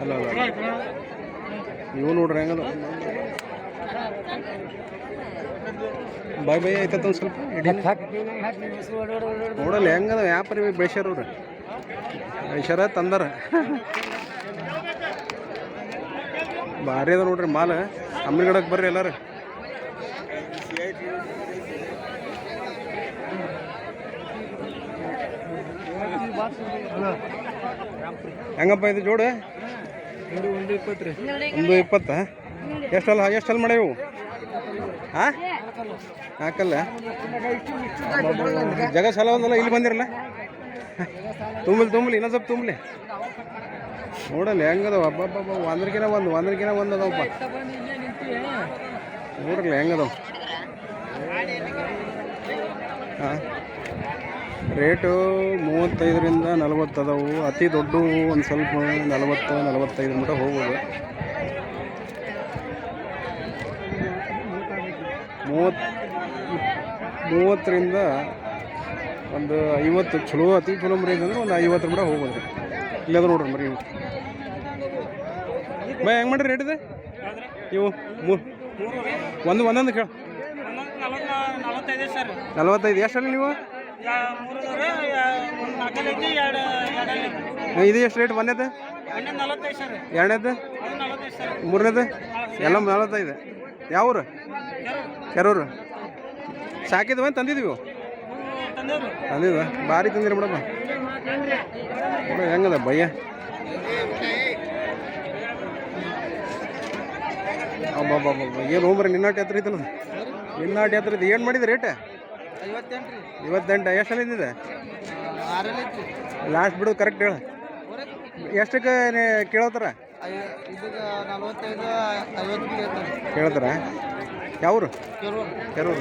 ಅಲ್ಲ ಇವು ನೋಡ್ರಿ ಹೆಂಗದ ಬಾಯ್ ಬಾಯ್ ಆಯ್ತದ ಒಂದು ಸ್ವಲ್ಪ ನೋಡಲ್ಲ ಹೆಂಗದ ವ್ಯಾಪಾರಿ ಬೆಳೆಸ್ಯಾರವ್ರಿ ಬೆಳೆಸ್ಯಾರ ತಂದಾರ ಭಾರಿ ಅದ ನೋಡ್ರಿ ಮಾಲ್ ಅಮ್ಮಿಗಡಕ್ಕೆ ಬರ್ರಿ ಎಲ್ಲಾರು ಹೆಂಗಪ್ಪ ಇದು ಜೋಡು 120 ಎಷ್ಟಲ್ಲ ಮಾಡ್ಯಾವು ಹಾಂ ಹಾಕಲ್ಲ ಜಗ ಸಲ ಒಂದಲ್ಲ ಇಲ್ಲಿ ಬಂದಿರಲ್ಲ ತುಂಬಲಿ ಇನ್ನೊಂದು ಸ್ವಲ್ಪ ತುಂಬಲಿ ನೋಡಲ್ಲ ಹೆಂಗದವ ಹಬ್ಬ ಒಂದ್ರಕಿನ ಒಂದು ಅದಾವಪ್ಪ ನೋಡ್ರಲ್ಲ ಹೆಂಗದವ ಹಾಂ ರೇಟು 35ರಿಂದ 40 ಅದಾವು ಅತಿ ದೊಡ್ಡವು ಒಂದು ಸ್ವಲ್ಪ 40-45 ಮಟ್ಟ ಹೋಗ್ಬೋದು 30ರಿಂದ ಒಂದು 50 ಚಲೋ ಅತಿ ಚಲೋ ಮರಿ ಅಂದ್ರೆ ಒಂದು 50 ಮಟ್ಟ ಹೋಗ್ಬೋದು ರೀ ಇಲ್ಲದ ನೋಡ್ರಿ ಮರಿ ಬೈ ಹೆಂಗೆ ಮಾಡ್ರಿ ರೇಟ್ ಇದೆ ಇವು ಒಂದೊಂದು ಕೇಳ 45 ಎಷ್ಟಲ್ಲ ನೀವು ಇದು ಎಷ್ಟು ರೇಟ್ ಒಂದೇದು ಎರಡನೇದು ಮೂರನೇದು ಎಲ್ಲ 45 ಯಾವೂರು ಕೆರೂರು ಸಾಕಿದ್ವ ತಂದಿದ್ದೀವಿ ತಂದಿದ್ವ ಭಾರಿ ತಂದಿರಿ ಮೇಡಮ್ ಹೆಂಗದ ಭಯ್ಯ ಅಬ್ಬಬ್ಬಬ್ಬ ಏನು ಹೋಗ್ಬರಿ ನಿನ್ನಾಟಿ ಹತ್ರ ಐತಲ್ಲ ನಿನ್ನಾಟಿ ಹತ್ರ ಇದು ಏನು ಮಾಡಿದೆ ರೇಟ್ 58 ಎಷ್ಟು ಇದ್ದಿದೆ ಲಾಸ್ಟ್ ಬಿಡೋದು ಕರೆಕ್ಟ್ ಹೇಳ ಎಷ್ಟಕ್ಕೆ ಕೇಳತ್ತಾರ ಕೇಳ್ತಾರ ಯಾವ್ರು ಕೆರೂರು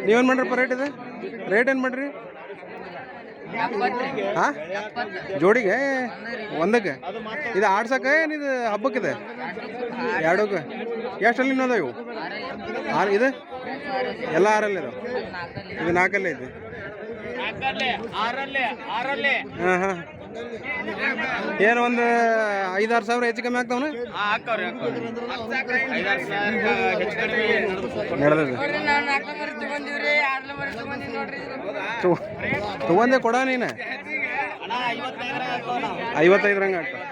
ನೀವೇನು ಮಾಡ್ರಪ್ಪ ರೇಟ್ ಇದೆ ರೇಟ್ ಏನು ಮಾಡ್ರಿ ಹಾಂ ಜೋಡಿಗೆ ಒಂದಕ್ಕೆ ಇದು ಆಡ್ಸಕ್ಕೆ ಏನಿದು ಹಬ್ಬಕ್ಕಿದೆ ಎರಡಕ್ಕೆ ಎಷ್ಟಲ್ಲಿ ಇನ್ನೋದ ಇವು ಇದು ಎಲ್ಲ 6 ಇದಾವೆ ಇದು 4 ಐತಿ ಹಾಂ ಹಾಂ ಏನು ಒಂದು 5-6 ಸಾವಿರ ಹೆಚ್ಚು ಕಮ್ಮಿ ಆಗ್ತಾವನ ನಡೆದ ತಗೊಂಡೆ ಕೊಡ ನೀನು 55 ಹಂಗೆ ಆಗ್ತಾವ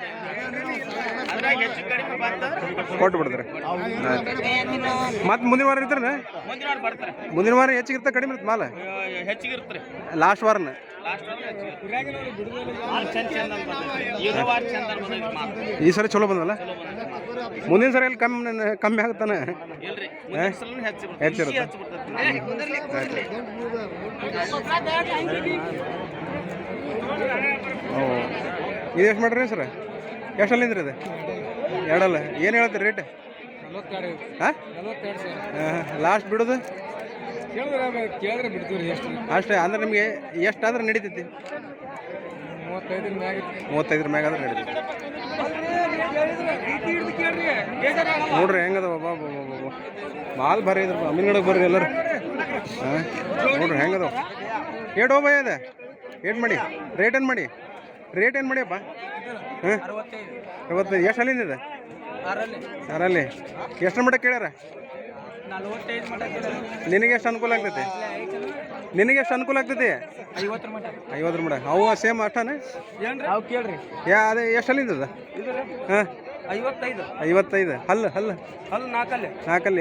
ಕೊಟ್ಟು ಬಿಡ್ತಾರೆ ಮತ್ತೆ ಮುಂದಿನ ವಾರ ಇರ್ತಾರೆ ಮುಂದಿನ ವಾರ ಹೆಚ್ಚಿಗಿರ್ತ ಕಡಿಮೆ ಇರುತ್ತೆ ಮಾಲ ಲಾಸ್ಟ್ ವಾರನ ಈ ಸರಿ ಚಲೋ ಬಂದಲ್ಲ ಮುಂದಿನ ಸರಿ ಎಲ್ಲಿ ಕಮ್ಮಿ ಆಗುತ್ತಾನೆ ಹೆಚ್ಚಿರುತ್ತೆ ಇದು ಎಷ್ಟು ಮಾಡ್ರಿ ಸರ್ ಎಷ್ಟಲ್ಲಿಂದ್ರಿ ಇದು ಎರಡಲ್ಲ ಏನು ಹೇಳ್ತೀರಿ ರೇಟ್ ಹಾಂ ಲಾಸ್ಟ್ ಬಿಡೋದು ಅಷ್ಟೇ ಅಂದ್ರೆ ನಿಮಗೆ ಎಷ್ಟಾದ್ರೆ ನಡೀತೈತಿ 35 ಮ್ಯಾಗ ಆದ್ರೆ ನಡೀತೈತಿ ನೋಡ್ರಿ ಹೆಂಗದ ಮಾಲ್ ಭಾರಿ ಇದ್ರ ಅಮೀನ್ಗಡಗೆ ಬರ್ರಿ ಎಲ್ಲರೂ ಹಾಂ ನೋಡ್ರಿ ಹೆಂಗದವ ಏಟ್ ಹೋಗ್ಬ ಇದೆ ಏಟ್ ಮಾಡಿ ರೇಟ್ ಏನು ಮಾಡಿಯಪ್ಪ ಹಾಂ 55 ಎಷ್ಟು ಅಲ್ಲಿಂದ ಇದೆ 6 ಎಷ್ಟು ಮಟ್ಟ ಕೇಳ್ಯಾರ ನಿನಗೆ ಎಷ್ಟು ಅನುಕೂಲ ಆಗ್ತೈತಿ 50 ಮಟ್ಟ ಅವು ಸೇಮ್ ಅಷ್ಟನೇ ಅದೇ ಎಷ್ಟು ಅಲ್ಲಿಂದ ಅದ ಹಾಂ 55 ಹಲ್ಲು 4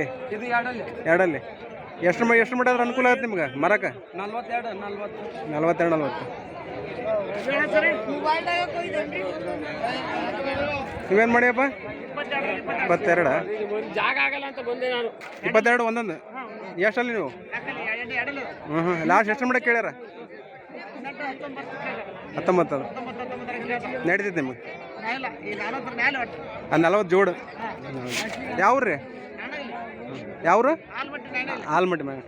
ಎರಡಲ್ಲಿ ಎಷ್ಟು ಮಟ್ಟ ಆದ್ರೆ ಅನುಕೂಲ ಆಗುತ್ತೆ ನಿಮ್ಗೆ ಮರಕ್ಕೆ 42 ನೀವೇನು ಮಾಡಿಯಪ್ಪ 22 22 ಒಂದೊಂದು ಎಷ್ಟಲ್ಲಿ ನೀವು ಲಾಸ್ಟ್ ಎಷ್ಟು ಮಟ್ಟ ಕೇಳ್ಯಾರ 19 ನಡೀತೈತೆ ನಿಮ್ಗೆ 40 ಜೋಡು ಯಾವ್ರಿ ಯಾವ್ರು ಆಲ್ಮಟ್ಟಿ ಮ್ಯಾಗ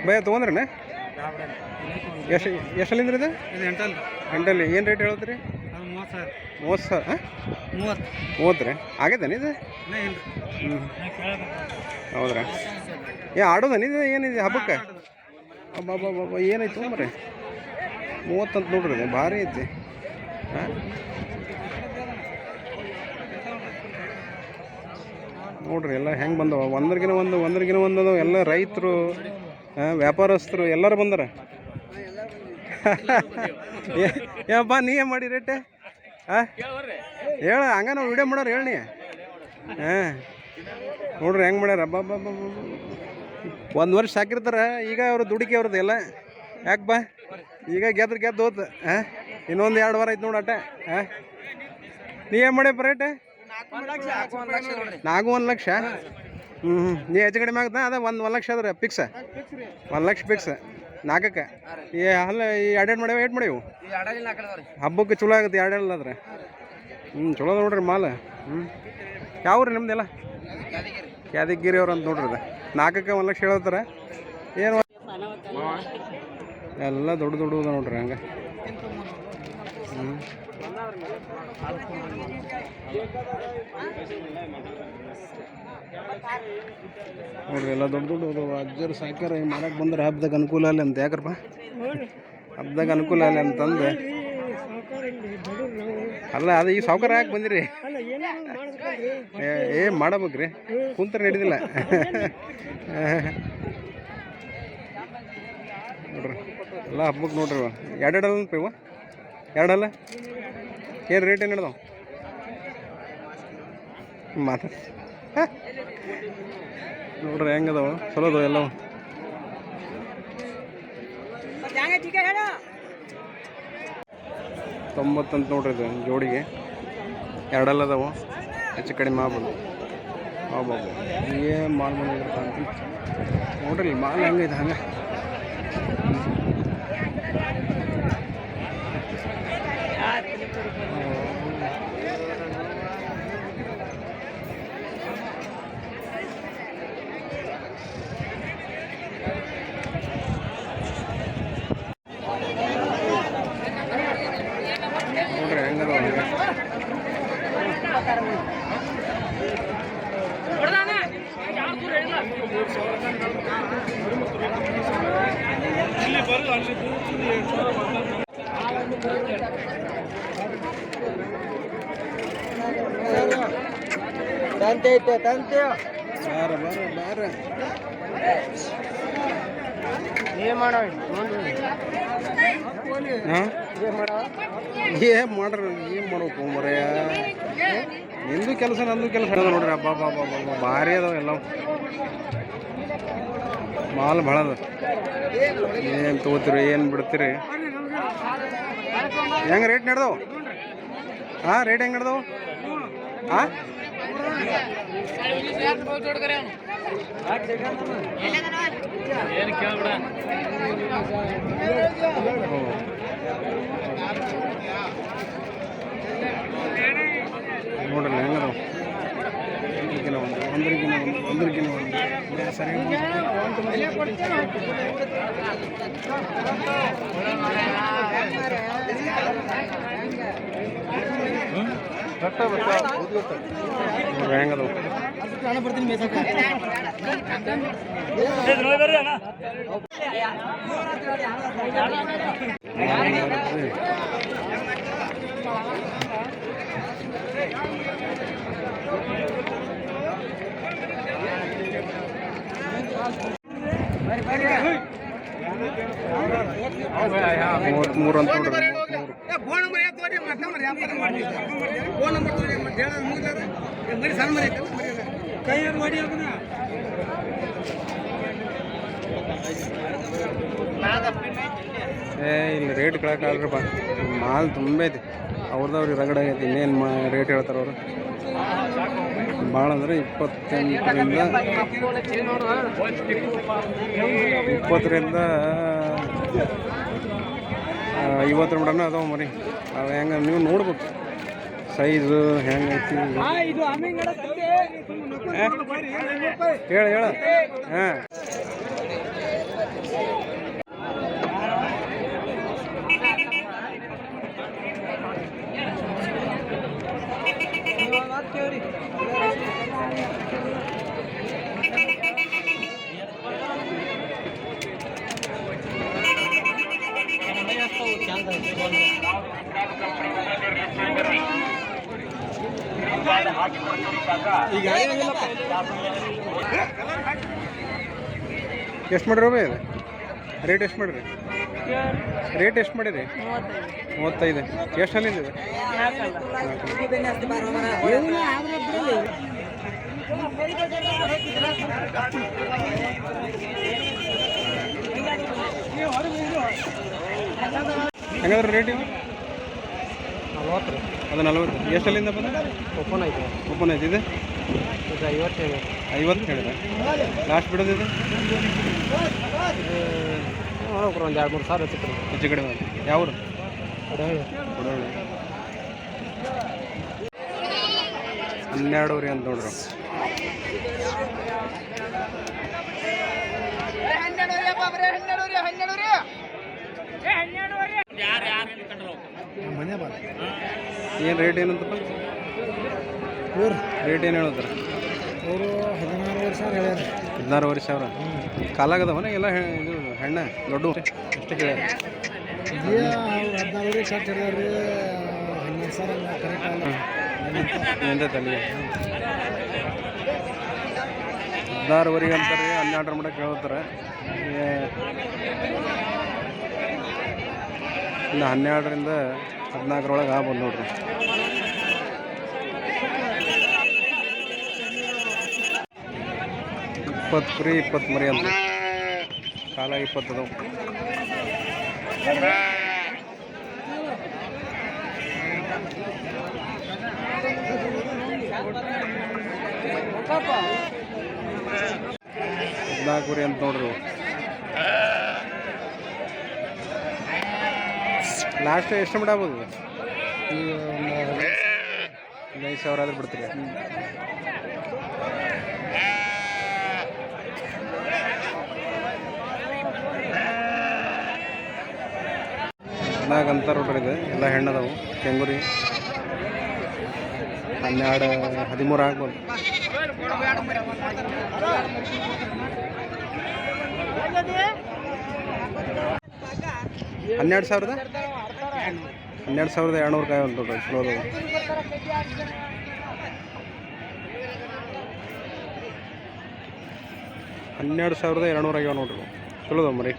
ಭಯ ತೊಗೊಂಡ್ರಣ್ಣ ಎಷ್ಟಲ್ಲಿಂದ್ರಿ ಇದು ಎಂಟಲ್ಲಿ ಏನು ರೇಟ್ ಹೇಳ್ತೀರಿ 30,000 30 ರೀ ಆಗೈತೇನು ಇದು ಹ್ಞೂ ಹೌದ್ರಾ ಆಡೋದನ ಇದು ಏನಿದೆ ಹಬ್ಬಕ್ಕೆ ಅಬ್ಬಬ್ಬಬ್ಬ ಏನೈತೆ ಮರೆ 30 ಅಂತ ನೋಡ್ರಿ ಇದು ಭಾರಿ ಐತಿ ಹಾಂ ನೋಡ್ರಿ ಎಲ್ಲ ಹೆಂಗೆ ಬಂದವ ಒಂದ್ರಿಗಿನ ಒಂದು ಅದಾವ ಎಲ್ಲ ರೈತರು ವ್ಯಾಪಾರಸ್ಥರು ಎಲ್ಲರೂ ಬಂದಾರ ಏನಪ್ಪ ನೀ ಏನು ಮಾಡಿ ರೇಟ್ ಹಾಂ ಹೇಳ ಹಂಗ ನಾವು ವಿಡಿಯೋ ಮಾಡೋರು ಹೇಳಿ ಹಾಂ ನೋಡ್ರಿ ಹೆಂಗೆ ಮಾಡ್ಯಾರ ಹಬ್ಬ 1 ವರ್ಷ ಸಾಕಿರ್ತಾರ ಈಗ ಅವ್ರು ದುಡಿಕೆ ಅವ್ರದ್ದು ಎಲ್ಲ ಯಾಕೆ ಬಾ ಈಗ ಗೆದ್ದು ಹೋತು ಹಾಂ ಇನ್ನೊಂದು 2 ವಾರ ಆಯ್ತು ನೋಡಿ ಅಟ್ಟ ಹಾಂ ನೀ ಏನು ಮಾಡ್ಯಪ್ಪ ರೇಟ್ 1 ಲಕ್ಷ ಹ್ಞೂ ನೀ ಹೆಚ್ಚು ಕಡಿಮೆ ಆಗುತ್ತಾ ಅದ 1 ಲಕ್ಷ ಅದ್ರ ಫಿಕ್ಸ್ 1 ಲಕ್ಷ ಫಿಕ್ಸ್ 4ಕ್ಕೆ ಈ ಅಲ್ಲ ಈ 2 ಮಾಡ್ಯಾವ 8 ಮಾಡ್ಯಾವು ಹಬ್ಬಕ್ಕೆ ಚಲೋ ಆಗುತ್ತೆ 2 ಅದ್ರ ಚಲೋ ನೋಡ್ರಿ ಮಾಲ್ ಯಾವ ರೀ ನಿಮ್ದೆಲ್ಲ ಯಾದಗಿರಿ ಅವ್ರು ಅಂತ ನೋಡ್ರಿ ಅದು 4ಕ್ಕೆ 1 ಲಕ್ಷ ಹೇಳ್ತಾರ ಏನು ಎಲ್ಲ ದೊಡ್ಡ ನೋಡ್ರಿ ಹಂಗೆ ನೋಡ್ರಿ ಎಲ್ಲ ದೊಡ್ಡ ಅಜ್ಜರು ಸಾಕ್ಯಾರ ಮಾಡಕ್ಕೆ ಬಂದ್ರೆ ಹಬ್ಬದಾಗ ಅನುಕೂಲ ಅಲ್ಲ ಅಂತ ಯಾಕ್ರಪ್ಪ ಹಬ್ಬದಾಗ ಅನುಕೂಲ ಅಲ್ಲ ಅಂತಂದು ಅಲ್ಲ ಅದು ಈ ಸಾವುಕಾರ ಯಾಕೆ ಬಂದಿರಿ ಮಾಡಬೇಕ್ರಿ ಕುಂತ್ರೆ ನಡೀದಿಲ್ಲ ನೋಡ್ರಿ ಎಲ್ಲ ಹಬ್ಬಕ್ಕೆ ನೋಡ್ರಿ 2 ಅಂತ ಇವ 2 ಏನು ರೇಟ್ ಏನು ಹಿಡ್ದಾವ ಮಾತಾಡಿ ನೋಡ್ರಿ ಹೆಂಗದಾವ ಚಲೋ ಅದಾವ ಎಲ್ಲವು $90 ಅಂತ ನೋಡ್ರಿ ಇದು ಜೋಡಿಗೆ 2 ಅದಾವು ಹೆಚ್ಚು ಕಡಿಮೆ ಆಗ್ಬೋದು ಬಾಬು ಏನು ಮಾಲ್ ಬಂದಿರ್ತ ಅಂತ ನೋಡ್ರಿ ಮಾಲ್ ಹೆಂಗೈತೆ ಹಂಗೆ ನೋಡ್ರಿ ಹೆಂಗದ ತಂತೆ ಬಾರ ಏನು ಮಾಡ್ಬೇಕು ಮರೆಯ ನಿಂದು ಕೆಲಸ ನಂದು ಕೆಲಸ ಅದ ನೋಡ್ರಿ ಹಬ್ಬ ಭಾರಿ ಅದಾವ ಎಲ್ಲ ಮಾಲ್ ಭಾಳ ಅದ ಏನು ತೊಗೋತೀರಿ ಏನು ಬಿಡ್ತೀರಿ ಹೆಂಗೆ ರೇಟ್ ನಡೆದವು ಹಾಂ ರೇಟ್ ಹೆಂಗೆ ನಡೆದವು ಹಾಂ ನೋಡ್ರಲ್ಲ ಹೆಂಗದ ಒಂದ್ರಿಗಿನ ಒಂದು ಸರಿ ಹೆಂಗದ ಮೂರು ಅಂತ ನೋಡ್ರಿ ಇಲ್ಲಿ ರೇಟ್ ಕೇಳಕ್ಕಾಗ್ರಪ್ಪ ಮಾಲ್ ತುಂಬ ಐತಿ ಅವ್ರದವ್ರಿಗೆ ರಗಡ ಆಗೈತಿ ಇನ್ನೇನು ರೇಟ್ ಹೇಳ್ತಾರೆ ಅವರು ಭಾಳ ಅಂದ್ರೆ 28ರಿಂದ 50 ಮಟನ ಅದಾವ ಮರಿ ಅವು ಹೆಂಗೆ ನೀವು ನೋಡ್ಬೇಕು ಸೈಜು ಹೆಂಗೈತಿ ಹೇಳ ಹಾಂ ಎಷ್ಟು ಮಾಡಿರಿ ಬೈ ಅದು ರೇಟ್ ಎಷ್ಟು ಮಾಡಿರಿ ರೇಟ್ ಎಷ್ಟು ಮಾಡಿರಿ 35 ಎಷ್ಟು ಅಲ್ಲಿದೆ ಹೆಂಗಂದ್ರೆ ರೇಟ್ ಇವು 40 ಅದು 40 ಎಷ್ಟು ಅಲ್ಲಿಂದ ಬಂದ ಓಪನ್ ಐತೆ ಇದೆ 50 ಹೇಳಿದೆ ಲಾಸ್ಟ್ ಬಿಡೋದಿದೆ ಒಂದು 2-3 ಸಾವಿರ ಹೆಚ್ಚು ಕಡಿಮೆ ಯಾವ್ರು ಕೊಡೋಳಿ 12 ಅಂತ ನೋಡ್ರಿ ಏನು ರೇಟ್ ಏನಂತಪ್ಪ ರೇಟ್ ಏನು ಹೇಳ್ತಾರೆ ಅವರು 16,000 ಸಾವಿರ ಹೇಳ್ಯಾರ 16,000 ಕಾಲಾಗದವನ ಎಲ್ಲ ಇದು ಹೆಣ್ಣ ದೊಡ್ಡ ಎಷ್ಟು ಕೇಳ್ಯಾರ 14,000 ಶರ್ಟ್ ಹೇಳ್ಯಾರ 12 ಸಾವಿರ ಎಂತ ತಲೆ 16,000 ಅಂತಾರೆ 12 ಮಟ್ಟ ಕೇಳ್ತಾರೆ ಇನ್ನು 12ರಿಂದ 14 ಆಗ್ಬೋದು ನೋಡ್ರಿ ಕುರಿ 20 ಮರಿ ಅಂತ ಕಾಲ 20 ಅದಾವ ಕುರಿ ಅಂತ ನೋಡ್ರಿ ಲಾಸ್ಟ್ ಎಷ್ಟು ಬಿಡಬಹುದು 5,000 ಆದ್ರೆ ಬಿಡ್ತೀರಿ ಅಂತಾರ ನೋಡ್ರಿ ಇದೆ ಎಲ್ಲ ಹೆಣ್ಣದವು ಕೆಂಗುರಿ 12-13 ಆಗ್ಬೋದು 12,200 ಕಾಯಿ ಅಂತ ನೋಡ್ರಿ ಚಲೋ ಅದಾವ 12,200 ಆಗ್ಯಾವ ನೋಡ್ರಿ ಚಲೋ ಅದಾವ ಮರಿ